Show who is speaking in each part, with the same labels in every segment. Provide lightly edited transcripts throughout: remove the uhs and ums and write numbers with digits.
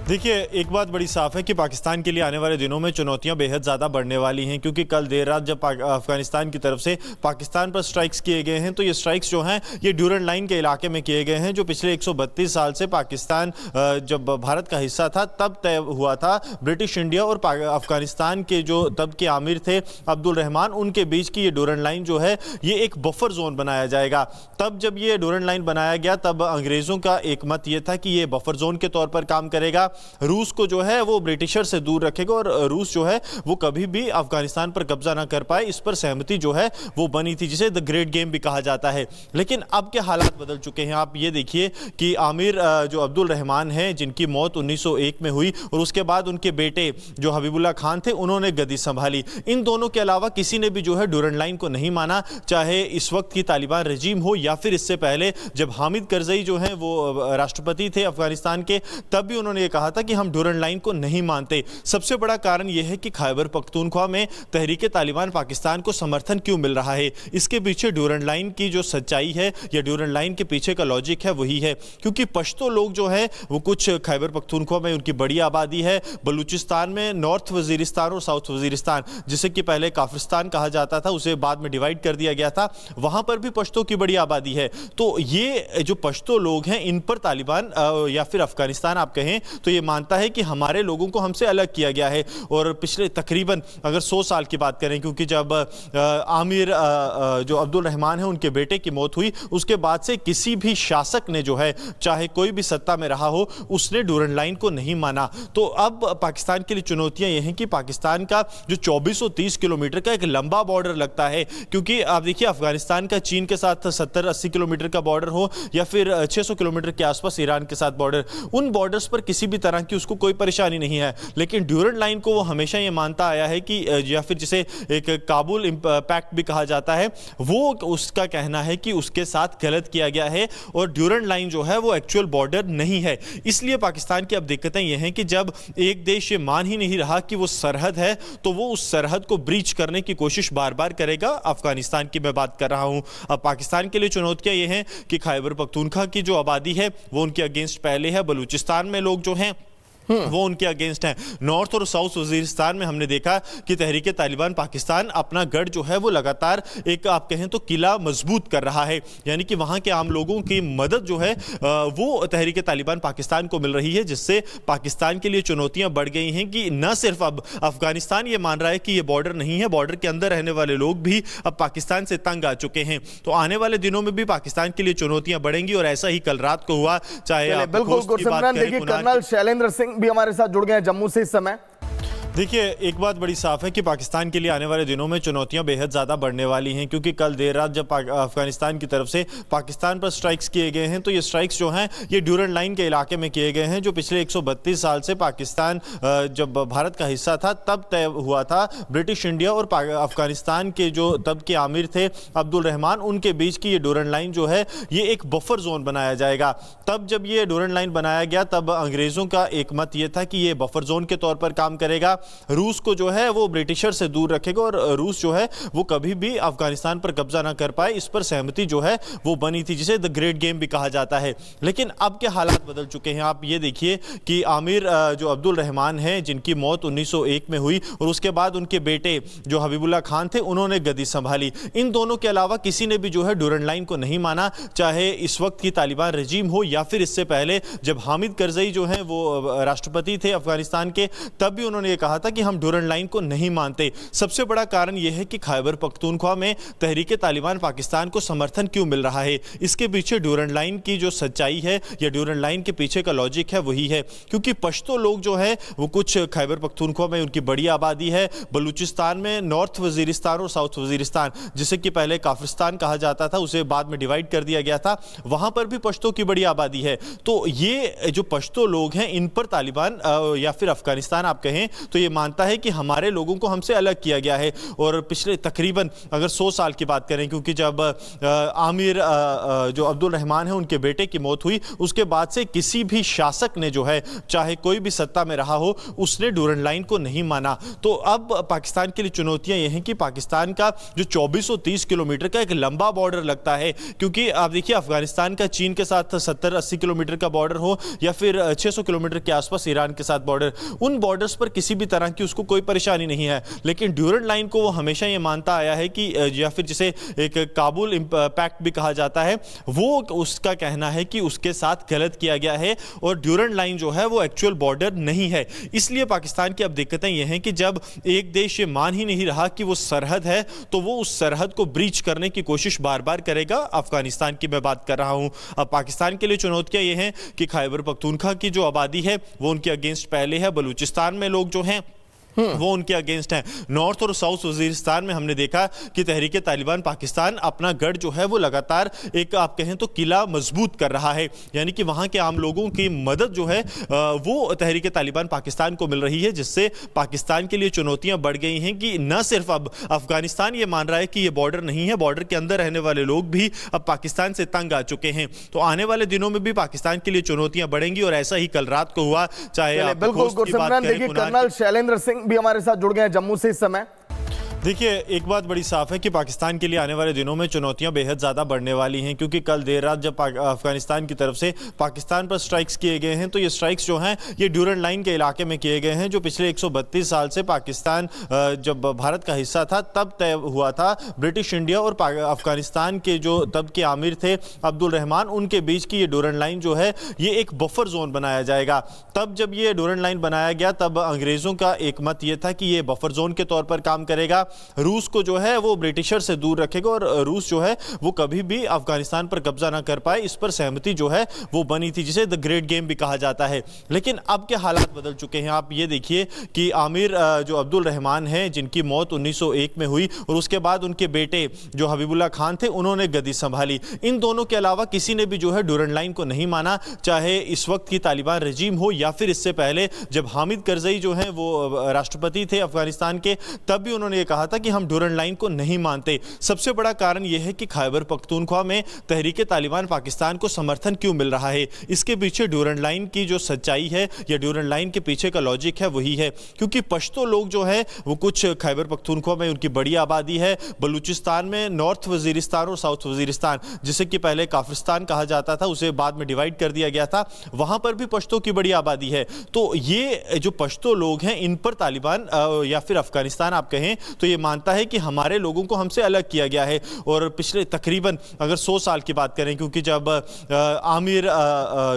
Speaker 1: देखिए, एक बात बड़ी साफ है कि पाकिस्तान के लिए आने वाले दिनों में चुनौतियां बेहद ज़्यादा बढ़ने वाली हैं, क्योंकि कल देर रात जब अफगानिस्तान की तरफ से पाकिस्तान पर स्ट्राइक्स किए गए हैं, तो ये स्ट्राइक्स जो हैं ये ड्यूरन लाइन के इलाके में किए गए हैं, जो पिछले 132 साल से पाकिस्तान जब भारत का हिस्सा था तब तय हुआ था। ब्रिटिश इंडिया और अफगानिस्तान के जो तब के आमिर थे अब्दुल रहमान, उनके बीच की ये ड्यूरन लाइन जो है ये एक बफर जोन बनाया जाएगा। तब जब ये ड्यूरन लाइन बनाया गया तब अंग्रेज़ों का एक मत ये था कि ये बफर जोन के तौर पर काम करेगा, रूस को जो है वो ब्रिटिशर से दूर रखेगा और रूस जो है वो कभी भी अफगानिस्तान पर कब्जा ना कर पाए, इस पर सहमति जो है वो बनी थी, जिसे द ग्रेट गेम भी कहा जाता है। लेकिन अब के हालात बदल चुके हैं। आप ये देखिए कि आमिर जो अब्दुल रहमान हैं, जिनकी मौत 1901 में हुई और उसके बाद उनके बेटे जो हबीबुल्लाह खान थे उन्होंने गद्दी संभाली। इन दोनों के अलावा किसी ने भी जो है ड्यूरन लाइन को नहीं माना, चाहे इस वक्त की तालिबान रजीम हो या फिर इससे पहले जब हामिद करजई जो है वो राष्ट्रपति थे अफगानिस्तान के, तब भी उन्होंने ये कहा था कि हम ड्यूरन लाइन को नहीं मानते। सबसे बड़ा कारण यह है कि खैबर पख्तूनख्वा में तहरीक तालिबान पाकिस्तान को समर्थन क्यों मिल रहा है। इसके पीछे ड्यूरन लाइन की जो सच्चाई है या ड्यूरन लाइन के पीछे का लॉजिक है वही है, क्योंकि पश्तो लोग जो है वो कुछ खैबर पख्तूनख्वा में उनकी बड़ी आबादी है, बलूचिस्तान में नॉर्थ वजीरिस्तान और साउथ वजीरिस्तान, जिसे कि पहले काफिरिस्तान कहा जाता था, उसे बाद में डिवाइड कर दिया गया था, वहां पर भी पश्तो की बड़ी आबादी है। तो ये जो पश्तो लोग हैं इन पर तालिबान या फिर अफगानिस्तान आप कहें तो ये मानता है कि हमारे लोगों को हमसे अलग किया गया है। और पिछले तकरीबन अगर 100 साल की बात करें, क्योंकि जब आमिर जो अब्दुल रहमान है उनके बेटे की मौत हुई, उसके बाद से किसी भी शासक ने जो है, चाहे कोई भी सत्ता में रहा हो, उसने ड्यूरन लाइन को नहीं माना। तो अब पाकिस्तान के लिए चुनौतियां ये हैं कि पाकिस्तान का जो 2430 किलोमीटर का एक लंबा बॉर्डर लगता है, क्योंकि आप देखिए अफगानिस्तान का चीन के साथ 70-80 किलोमीटर का बॉर्डर हो या फिर 600 किलोमीटर के आसपास ईरान के साथ बॉर्डर, उन बॉर्डर्स पर किसी भी तरह की उसको कोई परेशानी नहीं है। लेकिन ड्यूरन लाइन को वो हमेशा ये मानता आया है कि या फिर जिसे एक काबुल पैक्ट भी कहा जाता है, वो उसका कहना है कि उसके साथ गलत किया गया है और ड्यूरन लाइन जो है वो एक्चुअल बॉर्डर नहीं है। इसलिए पाकिस्तान की अब दिक्कतें ये हैं कि जब एक देश ये मान ही नहीं रहा कि वो सरहद है, तो वो उस सरहद को ब्रीच करने की कोशिश बार बार करेगा। अफगानिस्तान की मैं बात कर रहा हूं। अब पाकिस्तान के लिए चुनौतियां ये हैं कि खैबर पख्तूनख्वा की जो आबादी है वो उनके अगेंस्ट पहले है, बलूचिस्तान में लोग जो हैं वो उनके अगेंस्ट हैं। नॉर्थ और साउथ वजीरिस्तान में हमने देखा कि तहरीक तालिबान पाकिस्तान अपना गढ़ जो है वो लगातार एक आप कहें तो किला मजबूत कर रहा है, यानी कि वहां के आम लोगों की मदद जो है वो तहरीक तालिबान पाकिस्तान को मिल रही है, जिससे पाकिस्तान के लिए चुनौतियां बढ़ गई हैं कि न सिर्फ अब अफगानिस्तान ये मान रहा है कि ये बॉर्डर नहीं है, बॉर्डर के अंदर रहने वाले लोग भी अब पाकिस्तान से तंग आ चुके हैं। तो आने वाले दिनों में भी पाकिस्तान के लिए चुनौतियां बढ़ेंगी और ऐसा ही कल रात को हुआ। चाहे
Speaker 2: कर्नल शैलेंद्र सिंह भी हमारे साथ जुड़ गए हैं जम्मू से इस समय।
Speaker 1: देखिए, एक बात बड़ी साफ है कि पाकिस्तान के लिए आने वाले दिनों में चुनौतियां बेहद ज़्यादा बढ़ने वाली हैं, क्योंकि कल देर रात जब अफगानिस्तान की तरफ से पाकिस्तान पर स्ट्राइक्स किए गए हैं, तो ये स्ट्राइक्स जो हैं ये ड्यूरन लाइन के इलाके में किए गए हैं, जो पिछले 132 साल से पाकिस्तान जब भारत का हिस्सा था तब तय हुआ था। ब्रिटिश इंडिया और अफगानिस्तान के जो तब के आमिर थे अब्दुल रहमान, उनके बीच की ये ड्यूरन लाइन जो है ये एक बफर जोन बनाया जाएगा। तब जब ये ड्यूरन लाइन बनाया गया तब अंग्रेज़ों का एक मत ये था कि ये बफर जोन के तौर पर काम करेगा, रूस को जो है वो ब्रिटिशर से दूर रखेगा और रूस जो है वो कभी भी अफगानिस्तान पर कब्जा ना कर पाए, इस पर सहमति जो है वो बनी थी, जिसे द ग्रेट गेम भी कहा जाता है। लेकिन अब के हालात बदल चुके हैं। आप ये देखिए कि आमिर जो अब्दुल रहमान हैं, जिनकी मौत 1901 में हुई और उसके बाद उनके बेटे जो हबीबुल्लाह खान थे उन्होंने गद्दी संभाली। इन दोनों के अलावा किसी ने भी जो है ड्यूरन लाइन को नहीं माना, चाहे इस वक्त की तालिबान रजीम हो या फिर इससे पहले जब हामिद करजई जो है वो राष्ट्रपति थे अफगानिस्तान के, तब भी उन्होंने ये कहा था कि हम ड्यूरन लाइन को नहीं मानते। सबसे बड़ा कारण यह है कि खैबर पख्तूनख्वा में तहरीक तालिबान पाकिस्तान को समर्थन क्यों मिल रहा है। इसके पीछे ड्यूरन लाइन की जो सच्चाई है या ड्यूरन लाइन के पीछे का लॉजिक है वही है, क्योंकि पश्तो लोग जो है वो कुछ खैबर पख्तूनख्वा में उनकी बड़ी आबादी है, बलूचिस्तान में नॉर्थ वजीरिस्तान और साउथ वजीरिस्तान, जिसे कि पहले काफिरिस्तान कहा जाता था, उसे बाद में डिवाइड कर दिया गया था, वहां पर भी पश्तो की बड़ी आबादी है। तो ये जो पश्तो लोग हैं इन पर तालिबान या फिर अफगानिस्तान आप कहें तो ये ये मानता है कि हमारे लोगों को हमसे अलग किया गया है। और पिछले तकरीबन अगर 100 साल की बात करें, क्योंकि जब आमिर जो अब्दुल रहमान है उनके बेटे की मौत हुई, उसके बाद से किसी भी शासक ने जो है, चाहे कोई भी सत्ता में रहा हो, उसने ड्यूरेंट लाइन को नहीं माना। तो अब पाकिस्तान के लिए चुनौतियां ये हैं कि पाकिस्तान का जो 2430 किलोमीटर का एक लंबा बॉर्डर लगता है, क्योंकि आप देखिए अफगानिस्तान का चीन के साथ 70-80 किलोमीटर का बॉर्डर हो या फिर 600 किलोमीटर के आसपास ईरान के साथ बॉर्डर, उन बॉर्डर्स पर किसी भी तरह की उसको कोई परेशानी नहीं है। लेकिन ड्यूरेंट लाइन को वो हमेशा ये मानता आया है कि या फिर जिसे एक काबुल पैक्ट भी कहा जाता है, वो उसका कहना है कि उसके साथ गलत किया गया है और ड्यूरेंट लाइन जो है वो एक्चुअल बॉर्डर नहीं है। इसलिए पाकिस्तान की अब दिक्कतें ये हैं कि जब एक देश ये मान ही नहीं रहा कि वो सरहद है, तो वो उस सरहद को ब्रीच करने की कोशिश बार बार करेगा। अफगानिस्तान की मैं बात कर रहा हूं। अब पाकिस्तान के लिए चुनौतियां ये हैं कि खैबर पख्तूनख्वा की जो आबादी है वो उनके अगेंस्ट पहले है, बलूचिस्तान में लोग जो हैं वो उनके अगेंस्ट हैं। नॉर्थ और साउथ वजीरिस्तान में हमने देखा कि तहरीक तालिबान पाकिस्तान अपना गढ़ जो है वो लगातार एक आप कहें तो किला मजबूत कर रहा है, यानी कि वहां के आम लोगों की मदद जो है वो तहरीक तालिबान पाकिस्तान को मिल रही है, जिससे पाकिस्तान के लिए चुनौतियां बढ़ गई हैं कि न सिर्फ अब अफगानिस्तान ये मान रहा है कि ये बॉर्डर नहीं है, बॉर्डर के अंदर रहने वाले लोग भी अब पाकिस्तान से तंग आ चुके हैं। तो आने वाले दिनों में भी पाकिस्तान के लिए चुनौतियां बढ़ेंगी और ऐसा ही कल रात को हुआ। चाहे
Speaker 2: बिल्कुल गुरसिमरन, देखिए कर्नल शैलेंद्र सिंह भी हमारे साथ जुड़ गए हैं जम्मू से इस समय।
Speaker 1: देखिए, एक बात बड़ी साफ है कि पाकिस्तान के लिए आने वाले दिनों में चुनौतियां बेहद ज़्यादा बढ़ने वाली हैं, क्योंकि कल देर रात जब अफगानिस्तान की तरफ से पाकिस्तान पर स्ट्राइक्स किए गए हैं, तो ये स्ट्राइक्स जो हैं ये ड्यूरेंट लाइन के इलाके में किए गए हैं, जो पिछले 132 साल से पाकिस्तान जब भारत का हिस्सा था तब तय हुआ था। ब्रिटिश इंडिया और अफगानिस्तान के जो तब के आमिर थे अब्दुल रहमान, उनके बीच की ये ड्यूरेंट लाइन जो है ये एक बफर जोन बनाया जाएगा। तब जब ये ड्यूरेंट लाइन बनाया गया, तब अंग्रेज़ों का एक मत ये था कि ये बफर जोन के तौर पर काम करेगा, रूस को जो है वो ब्रिटिशर से दूर रखेगा और रूस जो है वो कभी भी अफगानिस्तान पर कब्जा ना कर पाए, इस पर सहमति जो है वो बनी थी, जिसे द ग्रेट गेम भी कहा जाता है। लेकिन अब के हालात बदल चुके हैं। आप ये देखिए कि आमिर जो अब्दुल रहमान हैं, जिनकी मौत 1901 में हुई और उसके बाद उनके बेटे जो हबीबुल्लाह खान थे, उन्होंने गद्दी संभाली। इन दोनों के अलावा किसी ने भी जो है ड्यूरेंट लाइन को नहीं माना, चाहे इस वक्त की तालिबान रजीम हो या फिर इससे पहले जब हामिद करजई जो है वो राष्ट्रपति थे अफगानिस्तान के, तब भी उन्होंने ये कहा था कि हम ड्यूरेंट लाइन को नहीं मानते। सबसे बड़ा कारण यह है कि खैबर पख्तूनख्वा में तहरीक तालिबान पाकिस्तान को समर्थन क्यों मिल रहा है। इसके पीछे ड्यूरेंट लाइन की जो सच्चाई है या ड्यूरेंट लाइन के पीछे का लॉजिक है वही है, क्योंकि पश्तो लोग जो है वो कुछ खैबर पख्तूनख्वा में उनकी बड़ी आबादी है, बलूचिस्तान में नॉर्थ वजीरिस्तान और साउथ वजीरिस्तान, जिसे कि पहले काफिरिस्तान कहा जाता था, उसे बाद में डिवाइड कर दिया गया था, वहां पर भी पश्तो की बड़ी आबादी है। तो ये जो पश्तो लोग हैं, इन पर तालिबान या फिर अफगानिस्तान आप कहें तो ये मानता है कि हमारे लोगों को हमसे अलग किया गया है। और पिछले तकरीबन अगर 100 साल की बात करें, क्योंकि जब आमिर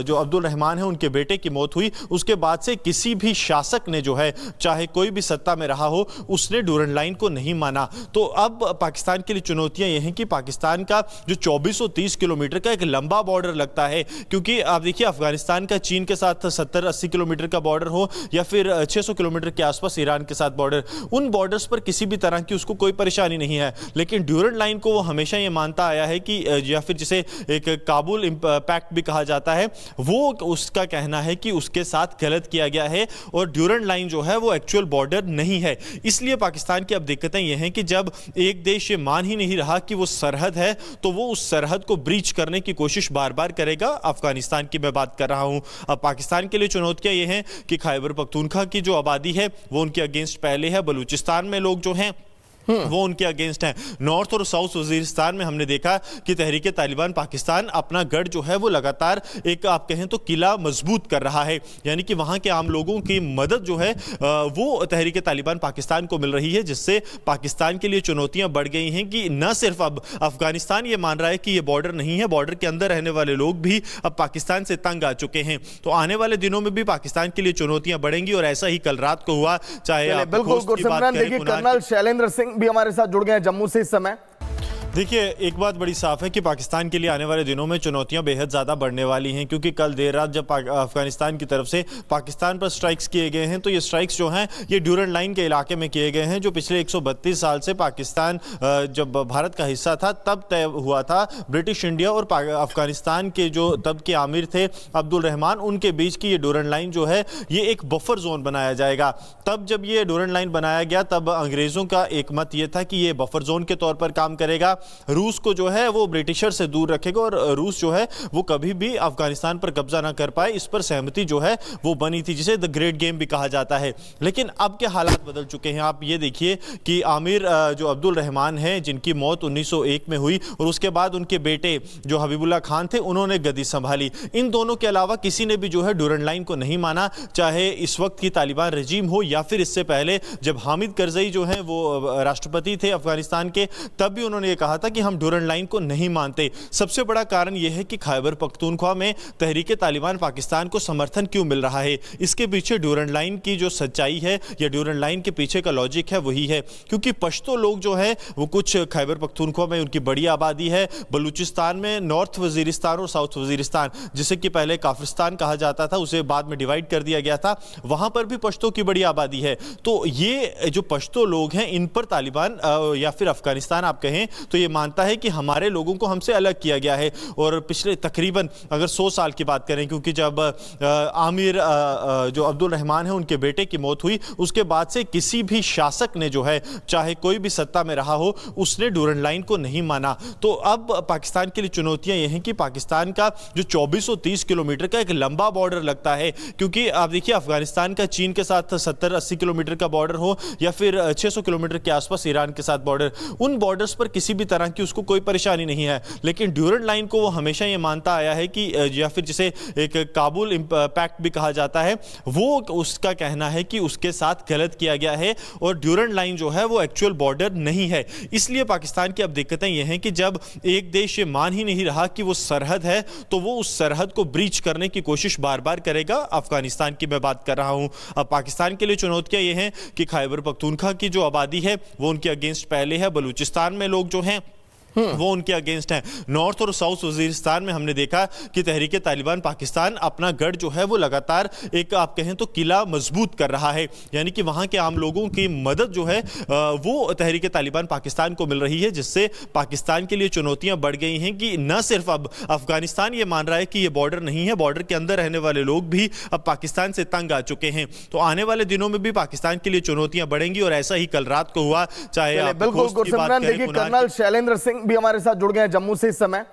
Speaker 1: जो अब्दुल रहमान है उनके बेटे की मौत हुई, उसके बाद से किसी भी शासक ने जो है, चाहे कोई भी सत्ता में रहा हो, उसने ड्यूरेंट लाइन को नहीं माना। तो अब पाकिस्तान के लिए चुनौतियां ये हैं कि पाकिस्तान का जो 2430 किलोमीटर का एक लंबा बॉर्डर लगता है, क्योंकि आप देखिए अफगानिस्तान का चीन के साथ 70-80 किलोमीटर का बॉर्डर हो या फिर 600 किलोमीटर के आसपास ईरान के साथ बॉर्डर, उन बॉर्डर्स पर किसी भी तरह की उसको कोई परेशानी नहीं है। लेकिन ड्यूरेंट लाइन को वो हमेशा ये मानता आया है कि या फिर जिसे एक काबुल पैक्ट भी कहा जाता है, वो उसका कहना है कि उसके साथ गलत किया गया है और ड्यूरेंट लाइन जो है वो एक्चुअल बॉर्डर नहीं है। इसलिए पाकिस्तान की अब दिक्कतें ये हैं कि जब एक देश ये मान ही नहीं रहा कि वो सरहद है, तो वो उस सरहद को ब्रीच करने की कोशिश बार बार करेगा। अफगानिस्तान की मैं बात कर रहा हूं। अब पाकिस्तान के लिए चुनौतियां ये हैं कि खैबर पख्तूनख्वा की जो आबादी है वो उनके अगेंस्ट पहले है, बलूचिस्तान में लोग जो हैं वो उनके अगेंस्ट हैं। नॉर्थ और साउथ वजीरिस्तान में हमने देखा कि तहरीक तालिबान पाकिस्तान अपना गढ़ जो है वो लगातार एक आप कहें तो किला मजबूत कर रहा है, यानी कि वहां के आम लोगों की मदद जो है वो तहरीक तालिबान पाकिस्तान को मिल रही है, जिससे पाकिस्तान के लिए चुनौतियां बढ़ गई हैं कि न सिर्फ अब अफगानिस्तान ये मान रहा है कि ये बॉर्डर नहीं है, बॉर्डर के अंदर रहने वाले लोग भी अब पाकिस्तान से तंग आ चुके हैं। तो आने वाले दिनों में भी पाकिस्तान के लिए चुनौतियां बढ़ेंगी और ऐसा ही कल रात को हुआ। चाहे
Speaker 2: बिल्कुल गुरसिमरन, देखिए कर्नल शैलेंद्र सिंह भी हमारे साथ जुड़ गए हैं जम्मू से इस समय।
Speaker 1: देखिए, एक बात बड़ी साफ है कि पाकिस्तान के लिए आने वाले दिनों में चुनौतियां बेहद ज़्यादा बढ़ने वाली हैं, क्योंकि कल देर रात जब अफगानिस्तान की तरफ से पाकिस्तान पर स्ट्राइक्स किए गए हैं तो ये स्ट्राइक्स जो हैं ये ड्यूरंड लाइन के इलाके में किए गए हैं, जो पिछले 132 साल से पाकिस्तान जब भारत का हिस्सा था तब तय हुआ था। ब्रिटिश इंडिया और अफगानिस्तान के जो तब के आमिर थे अब्दुल रहमान, उनके बीच की ये ड्यूरंड लाइन जो है ये एक बफर जोन बनाया जाएगा। तब जब ये ड्यूरंड लाइन बनाया गया तब अंग्रेज़ों का एक मत ये था कि ये बफर जोन के तौर पर काम करेगा, रूस को जो है वो ब्रिटिशर से दूर रखेगा और रूस जो है वो कभी भी अफगानिस्तान पर कब्जा ना कर पाए, इस पर सहमति जो है वो बनी थी, जिसे द ग्रेट गेम भी कहा जाता है। लेकिन अब के हालात बदल चुके हैं। आप ये देखिए कि आमिर जो अब्दुल रहमान हैं, जिनकी मौत 1901 में हुई और उसके बाद उनके बेटे जो हबीबुल्लाह खान थे उन्होंने गद्दी संभाली। इन दोनों के अलावा किसी ने भी जो है ड्यूरंड लाइन को नहीं माना, चाहे इस वक्त की तालिबान रजीम हो या फिर इससे पहले जब हामिद करजई जो है वो राष्ट्रपति थे अफगानिस्तान के, तब भी उन्होंने ये कहा था कि हम ड्यूरंड लाइन को नहीं मानते। सबसे बड़ा कारण यह है कि खैबर पख्तूनख्वा में तहरीक तालिबान पाकिस्तान को समर्थन क्यों मिल रहा है। इसके पीछे ड्यूरंड लाइन की जो सच्चाई है या ड्यूरंड लाइन के पीछे का लॉजिक है वही है, क्योंकि पश्तो लोग जो है वो कुछ खैबर पख्तूनख्वा में उनकी बड़ी आबादी है, बलूचिस्तान में नॉर्थ वजीरिस्तान और साउथ वजीरिस्तान, जिसे कि पहले काफिरिस्तान कहा जाता था, उसे बाद में डिवाइड कर दिया गया था, वहां पर भी पश्तो की बड़ी आबादी है। तो ये जो पश्तो लोग हैं इन पर तालिबान या फिर अफगानिस्तान आप कहें तो ये मानता है कि हमारे लोगों को हमसे अलग किया गया है। और पिछले तकरीबन अगर 100 साल की बात करें, क्योंकि जब आमिर जो अब्दुल रहमान है उनके बेटे की मौत हुई उसके बाद से किसी भी शासक ने जो है चाहे कोई भी सत्ता में रहा हो उसने ड्यूरंड लाइन को नहीं माना। तो अब पाकिस्तान के लिए चुनौतियां ये हैं कि पाकिस्तान का जो 2430 किलोमीटर का एक लंबा बॉर्डर लगता है, क्योंकि आप देखिए अफगानिस्तान का चीन के साथ 70-80 किलोमीटर का बॉर्डर हो या फिर 600 किलोमीटर के आसपास ईरान के साथ बॉर्डर, उन बॉर्डर्स पर किसी भी तरह की उसको कोई परेशानी नहीं है। लेकिन ड्यूरंड लाइन को वो हमेशा ये मानता आया है कि या फिर जिसे एक काबुल पैक्ट भी कहा जाता है, वो उसका कहना है कि उसके साथ गलत किया गया है और ड्यूरंड लाइन जो है वो एक्चुअल बॉर्डर नहीं है। इसलिए पाकिस्तान की अब दिक्कतें ये हैं कि जब एक देश ये मान ही नहीं रहा कि वो सरहद है तो वो उस सरहद को ब्रीच करने की कोशिश बार बार करेगा। अफगानिस्तान की मैं बात कर रहा हूं। अब पाकिस्तान के लिए चुनौतियां ये हैं कि खैबर पख्तूनख्वा की जो आबादी है वो उनके अगेंस्ट पहले है, बलूचिस्तान में लोग जो हैं वो उनके अगेंस्ट हैं। नॉर्थ और साउथ वजीरिस्तान में हमने देखा कि तहरीक तालिबान पाकिस्तान अपना गढ़ जो है वो लगातार एक आप कहें तो किला मजबूत कर रहा है, यानी कि वहां के आम लोगों की मदद जो है वो तहरीक तालिबान पाकिस्तान को मिल रही है, जिससे पाकिस्तान के लिए चुनौतियां बढ़ गई हैं कि न सिर्फ अब अफगानिस्तान ये मान रहा है कि ये बॉर्डर नहीं है, बॉर्डर के अंदर रहने वाले लोग भी अब पाकिस्तान से तंग आ चुके हैं। तो आने वाले दिनों में भी पाकिस्तान के लिए चुनौतियां बढ़ेंगी और ऐसा ही कल रात को हुआ। चाहे
Speaker 2: बिल्कुल गुरसिमरन, देखिए कर्नल शैलेंद्र सिंह भी हमारे साथ जुड़ गए हैं जम्मू से इस समय।